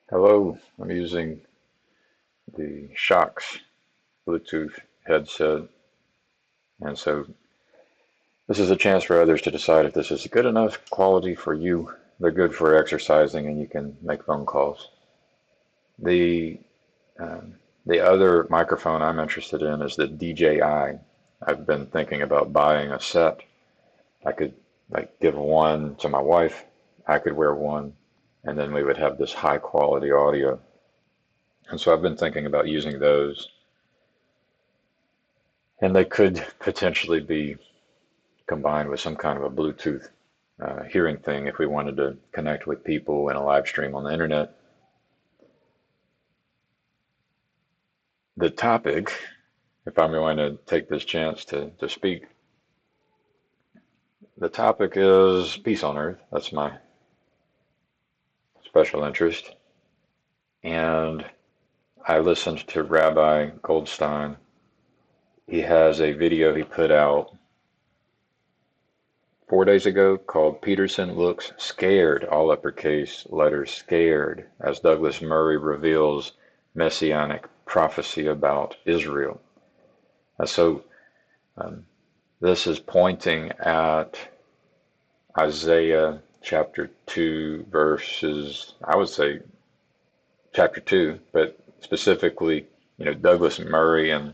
Hello, I'm using the Shokz Bluetooth headset, and so this is a chance for others to decide if this is good enough quality for you. They're good for exercising, and you can make phone calls. The um, the other microphone I'm interested in is the DJI. I've been thinking about buying a set. I could give one to my wife. I could wear one, and then we would have this high quality audio. And so I've been thinking about using those. And they could potentially be combined with some kind of a Bluetooth hearing thing if we wanted to connect with people in a live stream on the internet. The topic, if I'm going to take this chance to speak, the topic is peace on earth. That's my special interest. And I listened to Rabbi Goldstein. He has a video he put out 4 days ago called Peterson Looks Scared, all uppercase letters scared, as Douglas Murray reveals messianic prophecy about Israel. So this is pointing at Isaiah chapter 2 verses, I would say chapter 2, but specifically, Douglas Murray and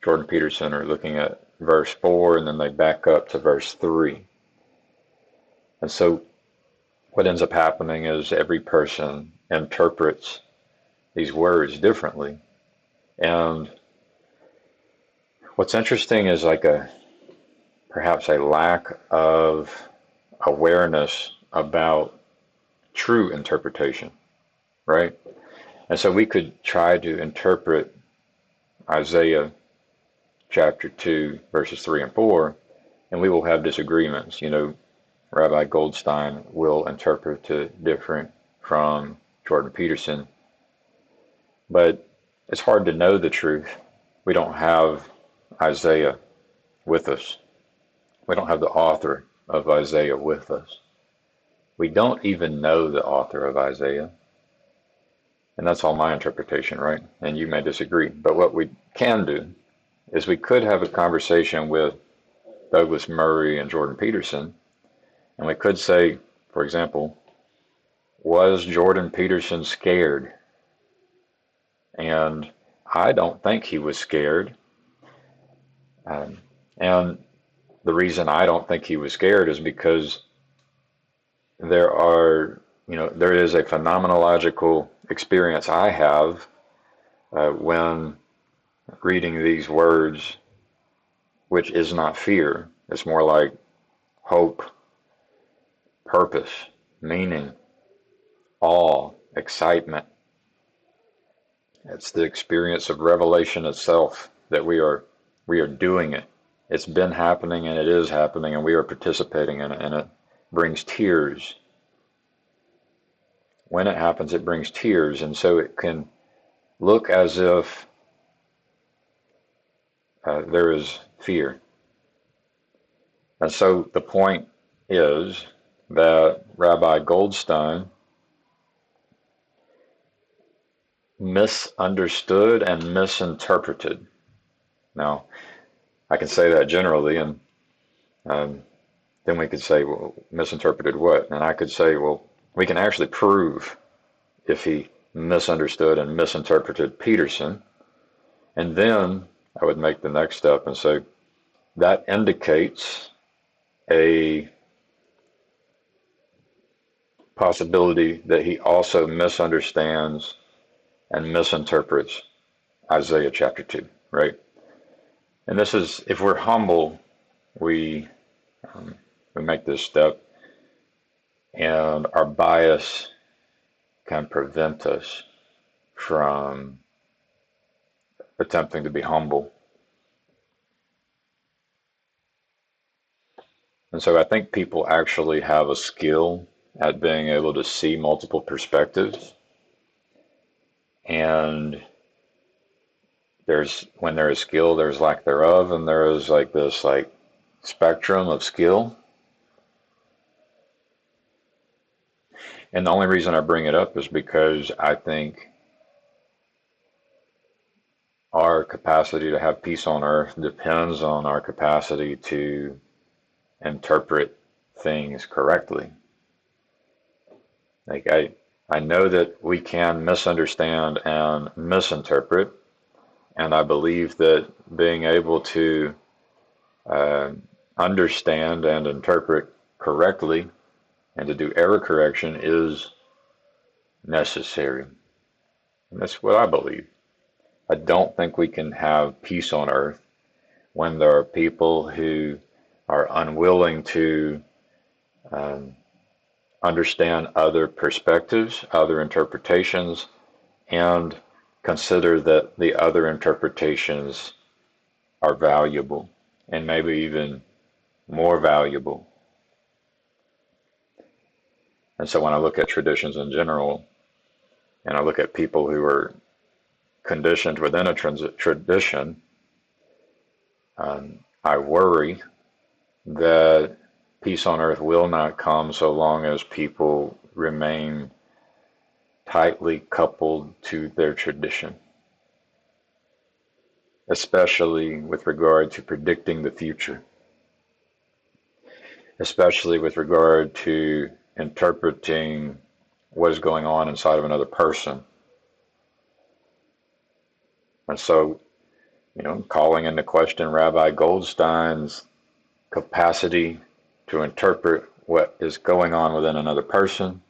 Jordan Peterson are looking at verse 4, and then they back up to verse 3. And so what ends up happening is every person interprets these words differently. And what's interesting is perhaps a lack of awareness about true interpretation, right? And so we could try to interpret Isaiah chapter 2, verses 3 and 4, and we will have disagreements. Rabbi Goldstein will interpret it different from Jordan Peterson, but it's hard to know the truth. We don't have Isaiah with us. We don't have the author of Isaiah with us. We don't even know the author of Isaiah. And that's all my interpretation, right? And you may disagree. But what we can do is we could have a conversation with Douglas Murray and Jordan Peterson, and we could say, for example, was Jordan Peterson scared? And I don't think he was scared. And the reason I don't think he was scared is because there is a phenomenological experience I have when reading these words, which is not fear. It's more like hope, purpose, meaning, awe, excitement. It's the experience of revelation itself that we are doing it. It's been happening and it is happening and we are participating in it, and it brings tears. When it happens, it brings tears, and so it can look as if there is fear. And so the point is that Rabbi Goldstein misunderstood and misinterpreted. Now, I can say that generally, and then we could say, well, misinterpreted what? And I could say, well, we can actually prove if he misunderstood and misinterpreted Peterson. And then I would make the next step and say, that indicates a possibility that he also misunderstands and misinterprets Isaiah chapter 2, right? And this is, if we're humble, we make this step, and our bias can prevent us from attempting to be humble. And so I think people actually have a skill at being able to see multiple perspectives. And when there is skill, there's lack thereof, and there is this spectrum of skill. And the only reason I bring it up is because I think our capacity to have peace on earth depends on our capacity to interpret things correctly. Like I know that we can misunderstand and misinterpret, and I believe that being able to uh, understand and interpret correctly and to do error correction is necessary. And that's what I believe. I don't think we can have peace on earth when there are people who are unwilling to um, understand other perspectives, other interpretations, and consider that the other interpretations are valuable and maybe even more valuable. And so when I look at traditions in general, and I look at people who are conditioned within a tradition, I worry that peace on earth will not come so long as people remain tightly coupled to their tradition, especially with regard to predicting the future, especially with regard to interpreting what is going on inside of another person. And so, calling into question Rabbi Goldstein's capacity to interpret what is going on within another person,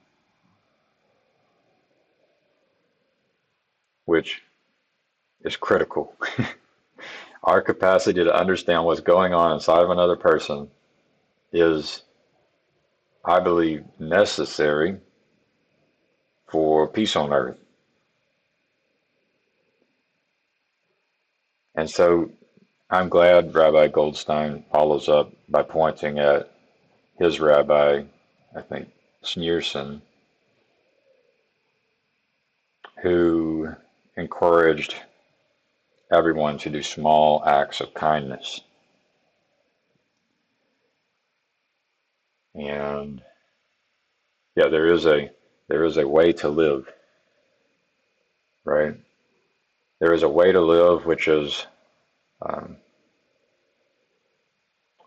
which is critical. Our capacity to understand what's going on inside of another person is, I believe, necessary for peace on earth. And so I'm glad Rabbi Goldstein follows up by pointing at his rabbi, I think Schneerson, who encouraged everyone to do small acts of kindness. And yeah, there is a way to live, right? There is a way to live um,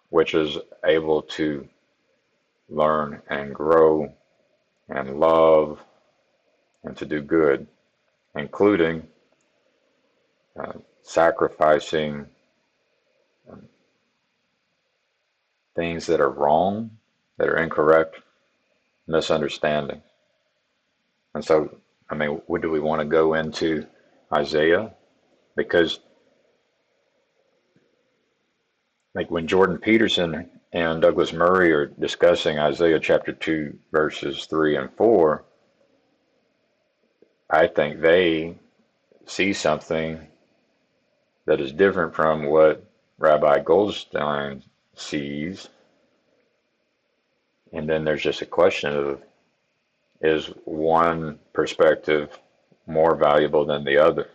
which is able to learn and grow and love and to do good, including sacrificing um, things that are wrong, that are incorrect, misunderstanding. And so, what do we want to go into Isaiah? Because, like, when Jordan Peterson and Douglas Murray are discussing Isaiah chapter 2, verses 3 and 4, I think they see something that is different from what Rabbi Goldstein sees. And then there's just a question of, is one perspective more valuable than the other?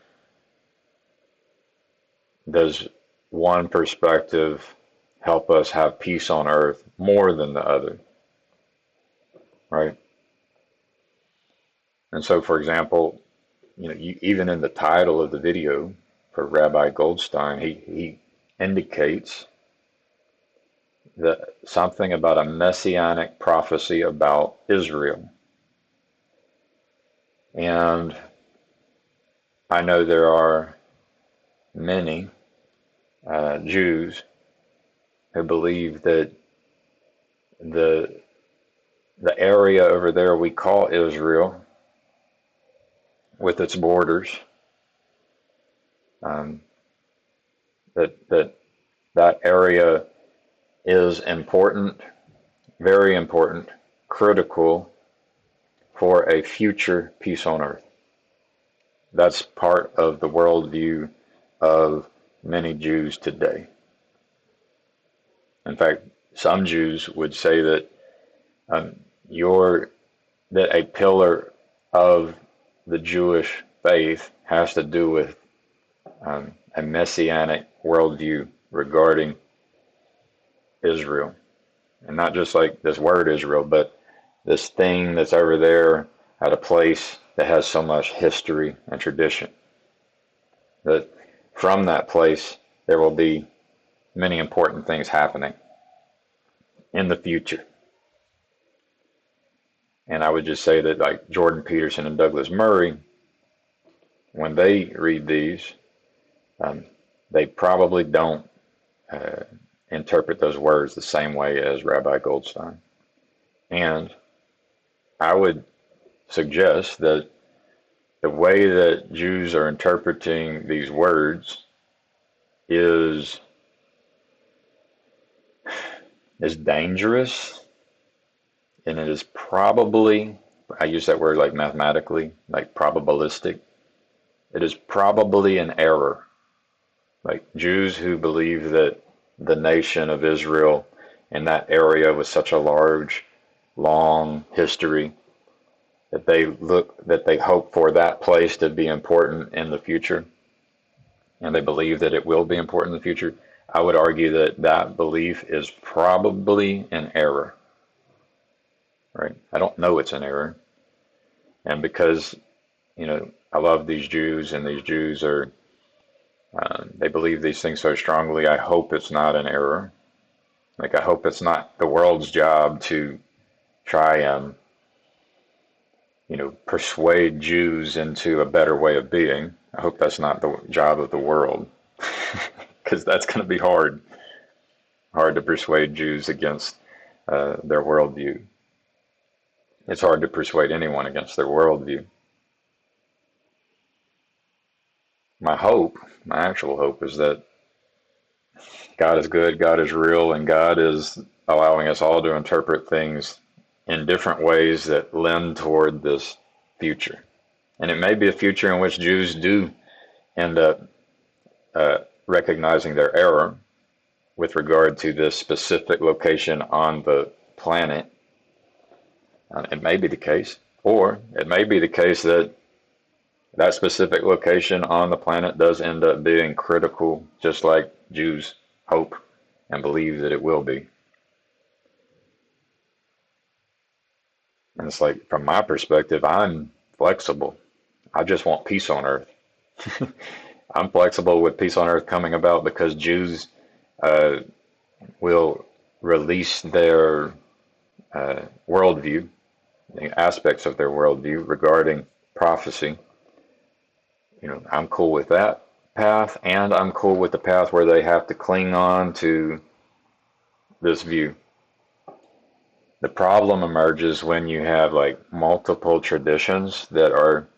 Does one perspective help us have peace on earth more than the other? Right? And so, for example, even in the title of the video for Rabbi Goldstein, he indicates that something about a messianic prophecy about Israel. And I know there are many Jews who believe that the area over there we call Israel, with its borders, um, that area is important, very important, critical for a future peace on earth. That's part of the worldview of many Jews today. In fact, some Jews would say that that a pillar of the Jewish faith has to do with a messianic worldview regarding Israel. And not just like this word Israel, but this thing that's over there at a place that has so much history and tradition. That from that place, there will be many important things happening in the future. And I would just say that, like Jordan Peterson and Douglas Murray, when they read these, they probably don't interpret those words the same way as Rabbi Goldstein. And I would suggest that the way that Jews are interpreting these words is dangerous, and it is probably, I use that word like mathematically, like probabilistic. It is probably an error. Like Jews who believe that the nation of Israel in that area with such a large, long history, that they hope for that place to be important in the future, and they believe that it will be important in the future. I would argue that that belief is probably an error, right? I don't know it's an error. And because, I love these Jews, and these Jews are, they believe these things so strongly, I hope it's not an error. Like, I hope it's not the world's job to try and, persuade Jews into a better way of being. I hope that's not the job of the world, because that's going to be hard to persuade Jews against their worldview. It's hard to persuade anyone against their worldview. My actual hope, is that God is good, God is real, and God is allowing us all to interpret things in different ways that lend toward this future. And it may be a future in which Jews do end up recognizing their error with regard to this specific location on the planet. It may be the case. Or it may be the case that that specific location on the planet does end up being critical, just like Jews hope and believe that it will be. And it's like, from my perspective, I'm flexible. I just want peace on earth. I'm flexible with peace on earth coming about because Jews will release their worldview, the aspects of their worldview regarding prophecy. I'm cool with that path, and I'm cool with the path where they have to cling on to this view. The problem emerges when you have like multiple traditions that are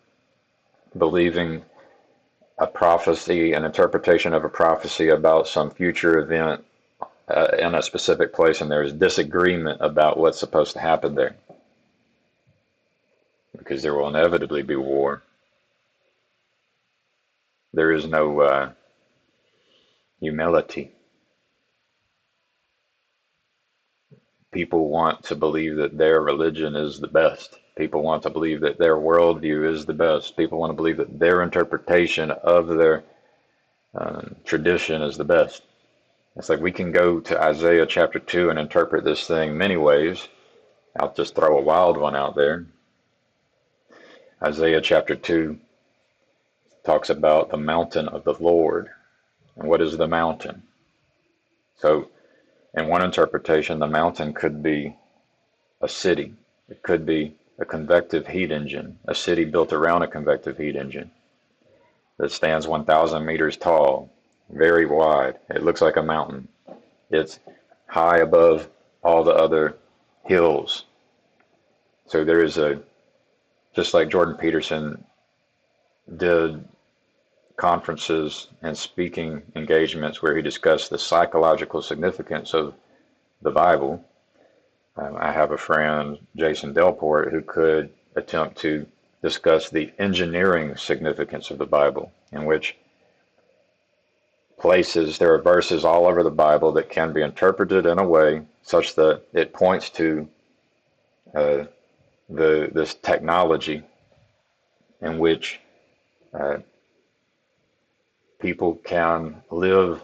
believing a prophecy, an interpretation of a prophecy about some future event in a specific place, and there is disagreement about what's supposed to happen there, because there will inevitably be war. There is no humility. People want to believe that their religion is the best. People want to believe that their worldview is the best. People want to believe that their interpretation of their tradition is the best. It's like we can go to Isaiah chapter 2 and interpret this thing many ways. I'll just throw a wild one out there. Isaiah chapter 2 talks about the mountain of the Lord. And what is the mountain? So, in one interpretation, the mountain could be a city. It could be a convective heat engine, a city built around a convective heat engine that stands 1,000 meters tall, very wide. It looks like a mountain. It's high above all the other hills. So there is just like Jordan Peterson did conferences and speaking engagements where he discussed the psychological significance of the Bible. I have a friend, Jason Delport, who could attempt to discuss the engineering significance of the Bible, in which there are verses all over the Bible that can be interpreted in a way such that it points to this technology in which people can live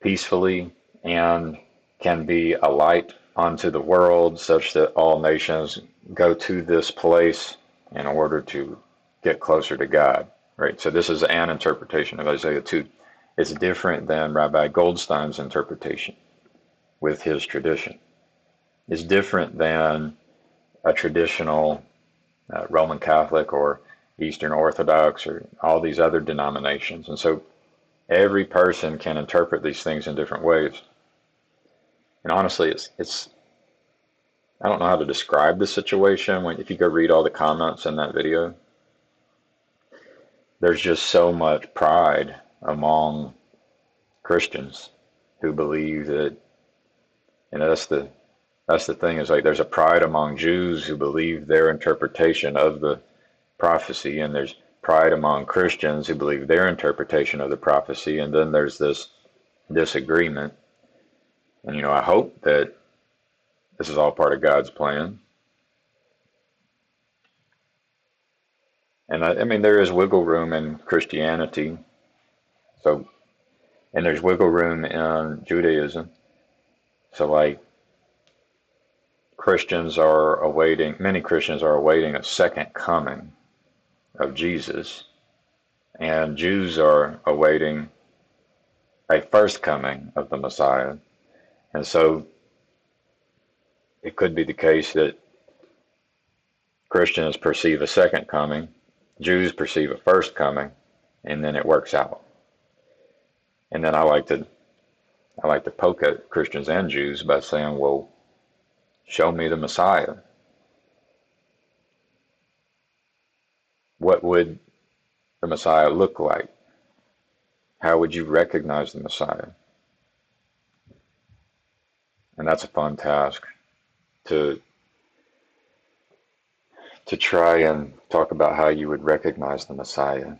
peacefully and can be a light onto the world such that all nations go to this place in order to get closer to God, right? So this is an interpretation of Isaiah 2. It's different than Rabbi Goldstein's interpretation with his tradition. It's different than a traditional Roman Catholic or Eastern Orthodox or all these other denominations. And so every person can interpret these things in different ways. And honestly, it's I don't know how to describe the situation. If you go read all the comments in that video, there's just so much pride among Christians who believe that, and that's the thing, is like there's a pride among Jews who believe their interpretation of the prophecy, and there's pride among Christians who believe their interpretation of the prophecy, and then there's this disagreement. And I hope that this is all part of God's plan. And I mean, there is wiggle room in Christianity. So, and there's wiggle room in Judaism. So like many Christians are awaiting a second coming of Jesus. And Jews are awaiting a first coming of the Messiah. And so it could be the case that Christians perceive a second coming, Jews perceive a first coming, and then it works out. And then I like to poke at Christians and Jews by saying, well, show me the Messiah. What would the Messiah look like? How would you recognize the Messiah? And that's a fun task to try and talk about how you would recognize the Messiah.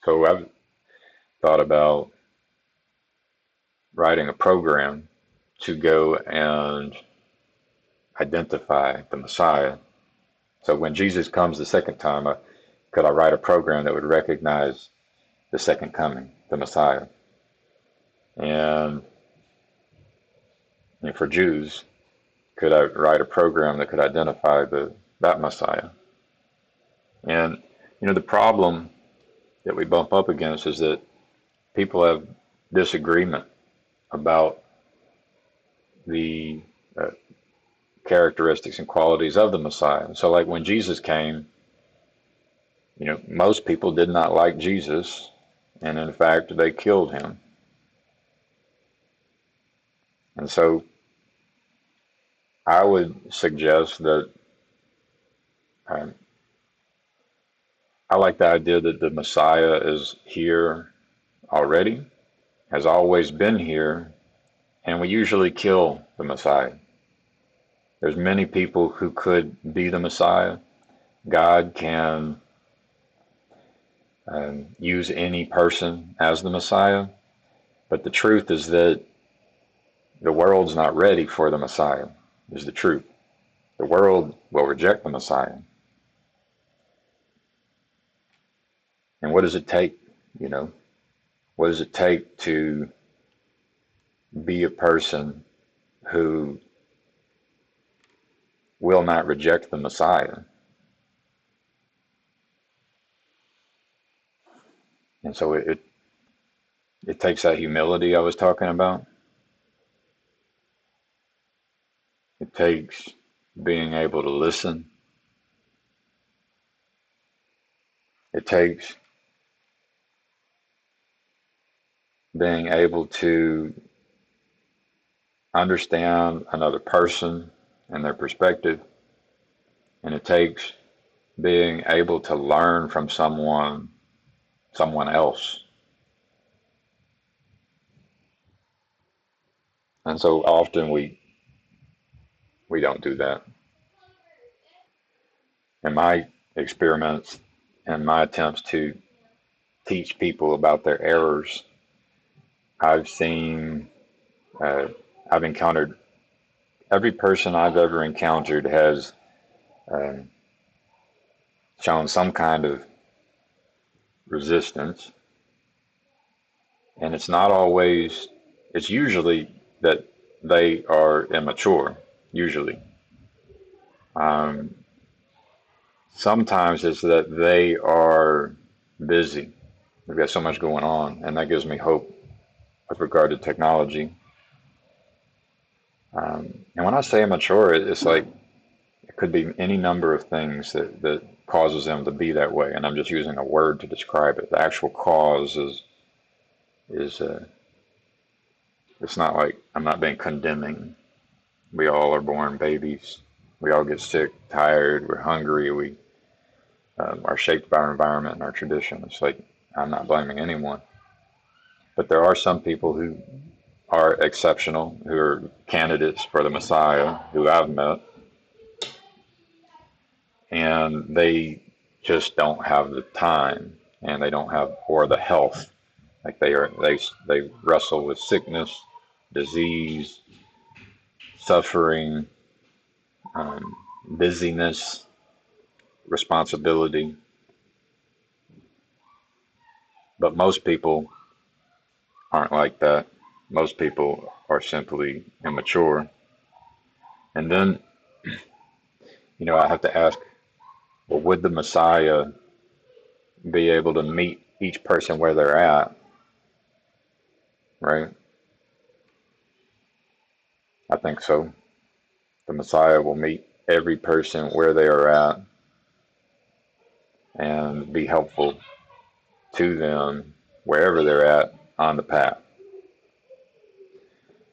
So I've thought about writing a program to go and identify the Messiah. So when Jesus comes the second time, could I write a program that would recognize the second coming, the Messiah? And for Jews, could I write a program that could identify that Messiah? And the problem that we bump up against is that people have disagreement about the characteristics and qualities of the Messiah. So like when Jesus came, most people did not like Jesus, and in fact, they killed him. And so I would suggest that I like the idea that the Messiah is here already, has always been here, and we usually kill the Messiah. There's many people who could be the Messiah. God can use any person as the Messiah, but the truth is that the world's not ready for the Messiah, is the truth. The world will reject the Messiah. And what does it take, What does it take to be a person who will not reject the Messiah? And so it takes that humility I was talking about. It takes being able to listen. It takes being able to understand another person and their perspective. And it takes being able to learn from someone else. And so often we don't do that. In my experiments and my attempts to teach people about their errors, I've encountered, every person I've ever encountered has shown some kind of resistance And it's not always, it's usually that they are immature, usually. Um, Sometimes it's that they are busy. They've got so much going on, and that gives me hope with regard to technology. And when I say immature, it's like it could be any number of things that causes them to be that way, and I'm just using a word to describe it. The actual cause is it's not like I'm not being condemning. We all are born babies. We all get sick, tired, we're hungry, we are shaped by our environment and our tradition. It's like I'm not blaming anyone. But there are some people who are exceptional, who are candidates for the Messiah, who I've met, and they just don't have the time and they don't have or the health. Like they wrestle with sickness, disease, suffering, um, busyness, responsibility. But most people aren't like that. Most people are simply immature. And then, I have to ask, well, would the Messiah be able to meet each person where they're at, right? I think so. The Messiah will meet every person where they are at and be helpful to them wherever they're at on the path.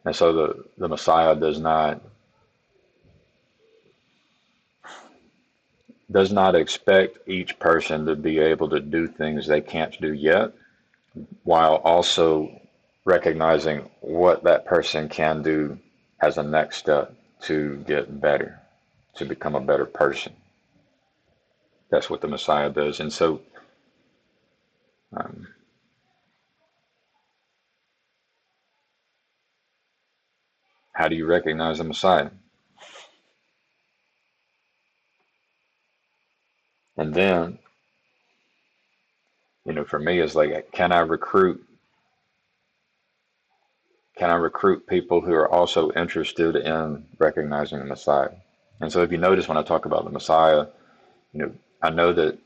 And so the Messiah does not expect each person to be able to do things they can't do yet, while also recognizing what that person can do as a next step to get better, to become a better person. That's what the Messiah does. And so, um, how do you recognize the Messiah? And then, for me, it's like, can I recruit people who are also interested in recognizing the Messiah? And so, if you notice when I talk about the Messiah, I know that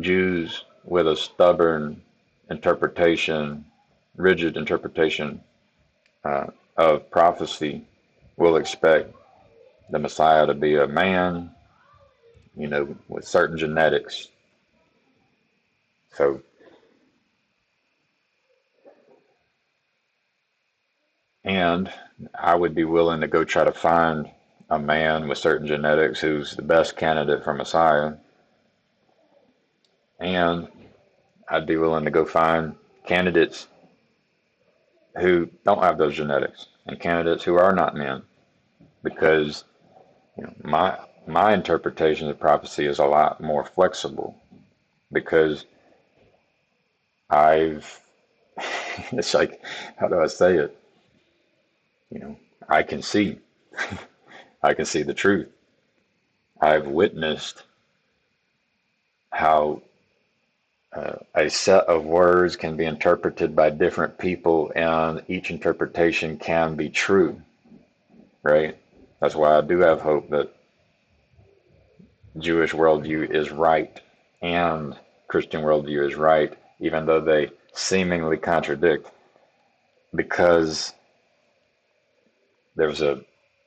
Jews with a stubborn interpretation, rigid interpretation uh, of prophecy will expect the Messiah to be a man, with certain genetics. So, and I would be willing to go try to find a man with certain genetics who's the best candidate for Messiah. And I'd be willing to go find candidates who don't have those genetics and candidates who are not men, because my interpretation of prophecy is a lot more flexible, because I've it's like, how do I say it? I can see I can see the truth. I've witnessed how a set of words can be interpreted by different people, and each interpretation can be true, right? That's why I do have hope that Jewish worldview is right and Christian worldview is right, even though they seemingly contradict, because there's a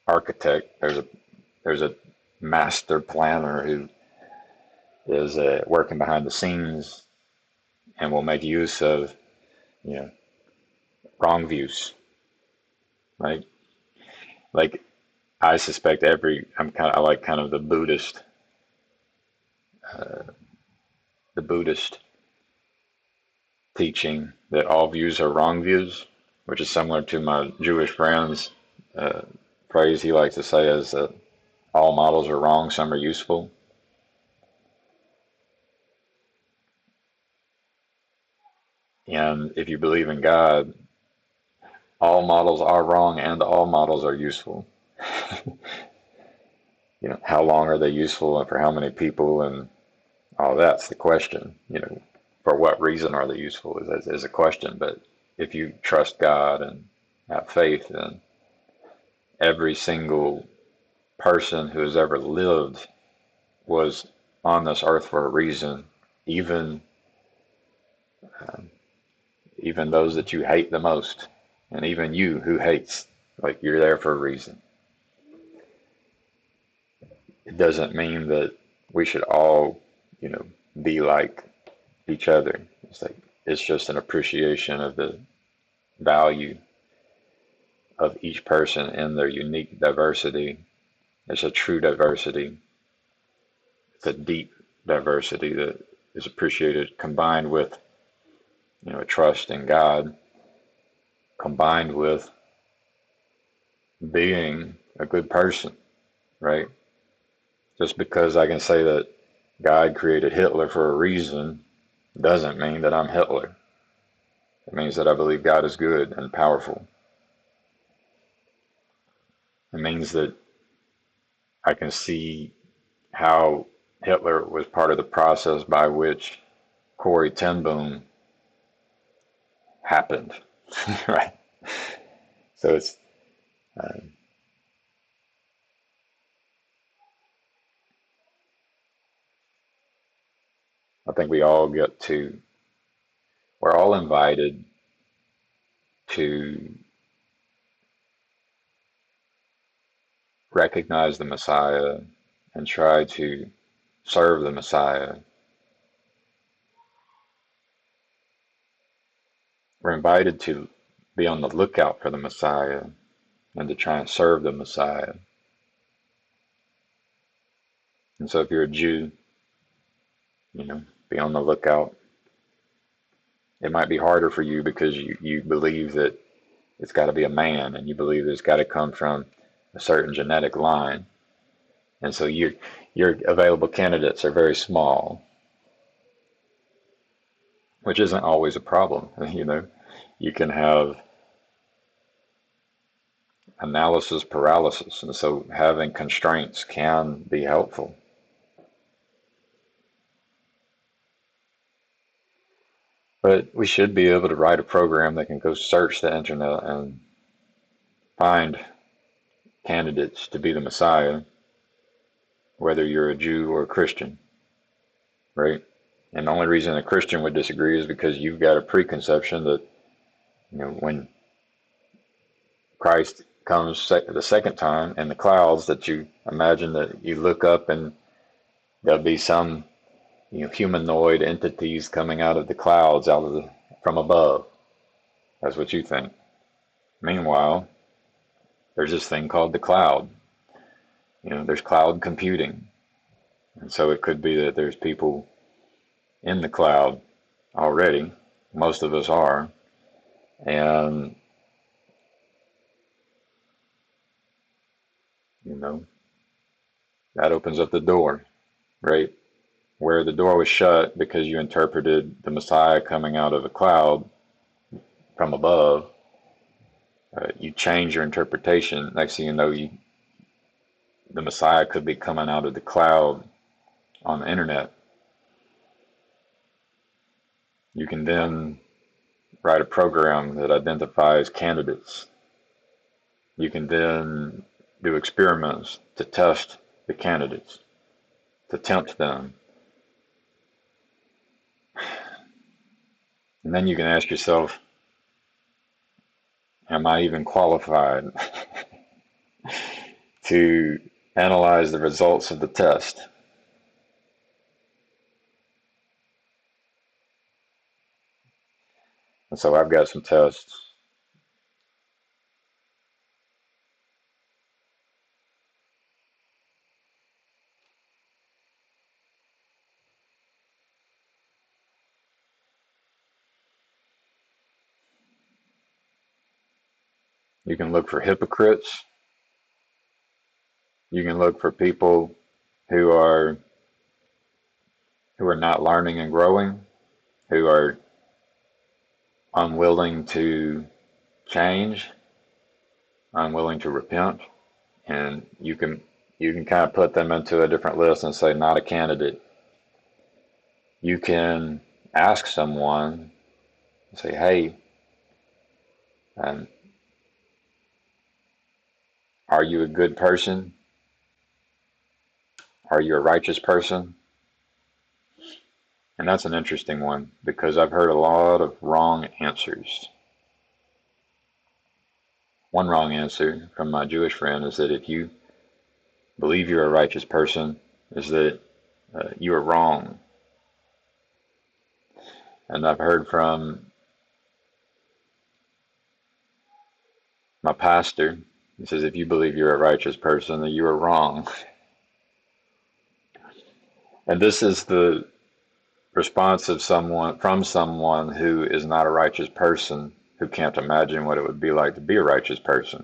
architect, there's a master planner who is working behind the scenes and will make use of you know wrong views, right? Like, I suspect I like kind of uh, the Buddhist teaching that all views are wrong views, which is similar to my Jewish friend's uh, phrase he likes to say is that all models are wrong, some are useful. And if you believe in God, all models are wrong and all models are useful. How long are they useful and for how many people, and all that's the question. For what reason are they useful is a question. But if you trust God and have faith, then every single person who has ever lived was on this earth for a reason, even um, even those that you hate the most, and even you who hates, like you're there for a reason. It doesn't mean that we should all, be like each other. It's just an appreciation of the value of each person in their unique diversity. It's a true diversity. It's a deep diversity that is appreciated, combined with, trust in God, combined with being a good person, right? Just because I can say that God created Hitler for a reason doesn't mean that I'm Hitler. It means that I believe God is good and powerful. It means that I can see how Hitler was part of the process by which Corrie ten Boom happened, right? So uh, I think we're all invited to recognize the Messiah and try to serve the Messiah. We're invited to be on the lookout for the Messiah and to try and serve the Messiah. And so if you're a Jew, be on the lookout. It might be harder for you because you believe that it's got to be a man, and you believe it's got to come from a certain genetic line. And so your available candidates are very small, which isn't always a problem. You can have analysis paralysis, and so having constraints can be helpful. But we should be able to write a program that can go search the internet and find candidates to be the Messiah, whether you're a Jew or a Christian, right? And the only reason a Christian would disagree is because you've got a preconception that, when Christ comes the second time in the clouds, that you imagine that you look up and there'll be some, humanoid entities coming out of the clouds, from above. That's what you think. Meanwhile, there's this thing called the cloud. There's cloud computing. And so it could be that there's people in the cloud already. Most of us are. And, that opens up the door, right? Where the door was shut because you interpreted the Messiah coming out of a cloud from above, you change your interpretation. Next thing you know, the Messiah could be coming out of the cloud on the internet. You can then write a program that identifies candidates. You can then do experiments to test the candidates, to tempt them. And then you can ask yourself, am I even qualified to analyze the results of the test? And so I've got some tests. You can look for hypocrites. You can look for people who are not learning and growing, who are unwilling to change, unwilling to repent, and you can kind of put them into a different list and say not a candidate. You can ask someone, say, hey, And are you a good person? Are you a righteous person? And that's an interesting one because I've heard a lot of wrong answers. One wrong answer from my Jewish friend is that if you believe you're a righteous person, is that you are wrong. And I've heard from my pastor, he says, if you believe you're a righteous person, then you are wrong. And this is the response of someone who is not a righteous person, who can't imagine what it would be like to be a righteous person.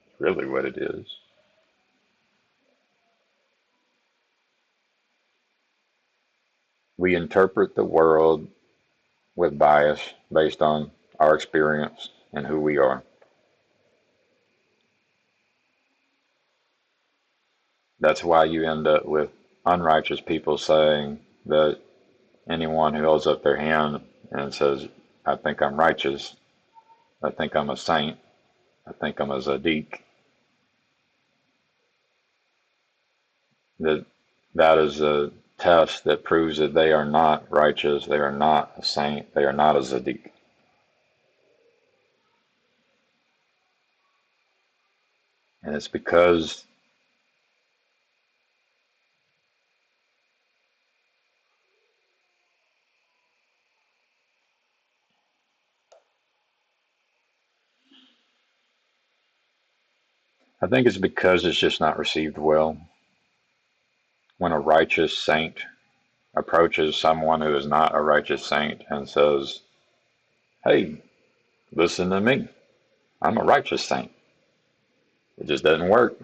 It's really what it is. We interpret the world with bias based on our experience and who we are. That's why you end up with unrighteous people saying that anyone who holds up their hand and says, I think I'm righteous, I think I'm a saint, I think I'm a Zadik, that is a test that proves that they are not righteous, they are not a saint, they are not a Zadik. And it's because I think it's because it's just not received well. When a righteous saint approaches someone who is not a righteous saint and says, hey, listen to me, I'm a righteous saint. It just doesn't work.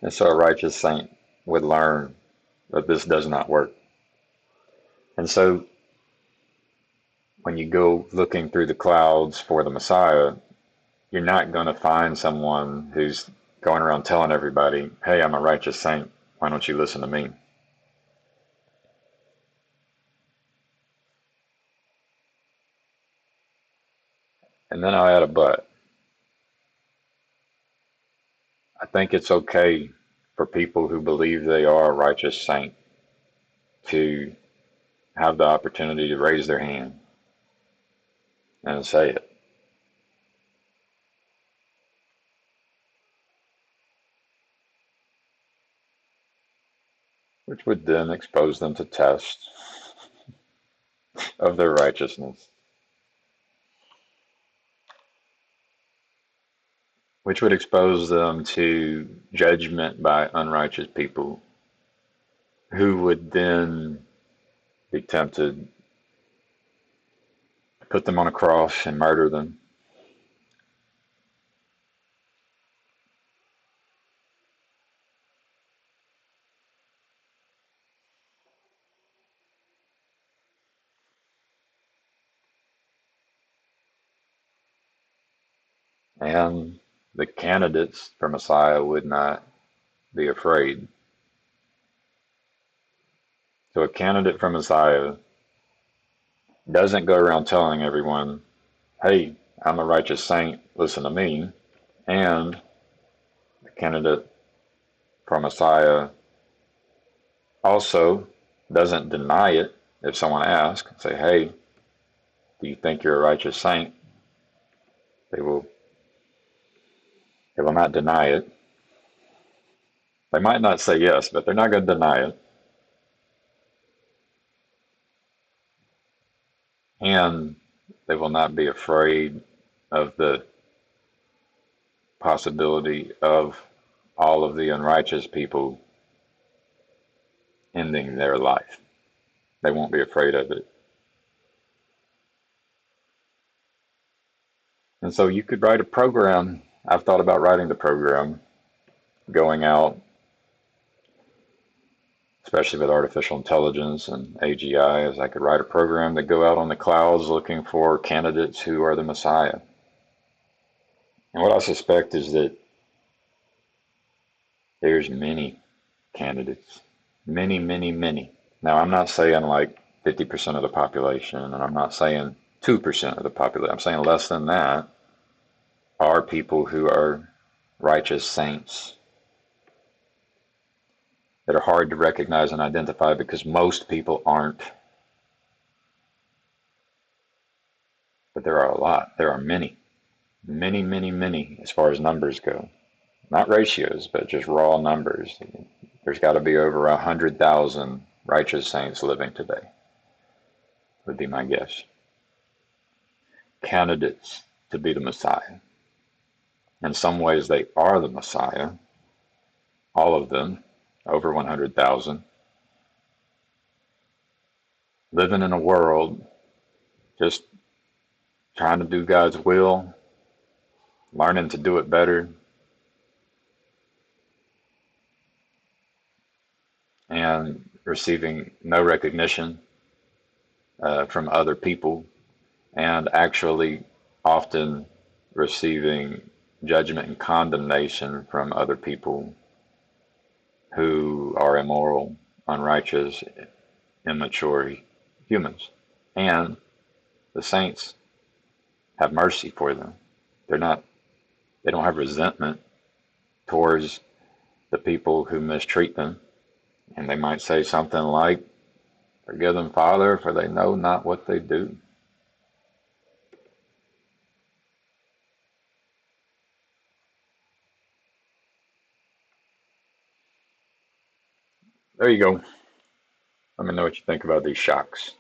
And so a righteous saint would learn that this does not work. And so when you go looking through the clouds for the Messiah, you're not going to find someone who's going around telling everybody, hey, I'm a righteous saint. Why don't you listen to me? And then I'll add a but. I think it's okay for people who believe they are a righteous saint to have the opportunity to raise their hand and say it. Which would then expose them to tests of their righteousness, which would expose them to judgment by unrighteous people who would then be tempted to put them on a cross and murder them. And the candidates for Messiah would not be afraid. So a candidate for Messiah doesn't go around telling everyone, hey, I'm a righteous saint, listen to me. And the candidate for Messiah also doesn't deny it if someone asks, say, hey, do you think you're a righteous saint? They will not deny it. They might not say yes, but they're not going to deny it. And they will not be afraid of the possibility of all of the unrighteous people ending their life. They won't be afraid of it. And so you could write a program. I've thought about writing the program, going out, especially with artificial intelligence and AGI, as I could write a program to go out on the clouds looking for candidates who are the Messiah. And what I suspect is that there's many candidates, many, many, many. Now, I'm not saying like 50% of the population, and I'm not saying 2% of the population. I'm saying less than that are people who are righteous saints that are hard to recognize and identify because most people aren't. But there are a lot. There are many, many, many, many as far as numbers go. Not ratios, but just raw numbers. There's got to be over 100,000 righteous saints living today, would be my guess. Candidates to be the Messiah. In some ways, they are the Messiah, all of them, over 100,000, living in a world just trying to do God's will, learning to do it better, and receiving no recognition from other people, and actually often receiving judgment and condemnation from other people who are immoral, unrighteous, immature humans. And the saints have mercy for them. They don't have resentment towards the people who mistreat them. And they might say something like, "Forgive them, Father, for they know not what they do." There you go. Let me know what you think about these shocks.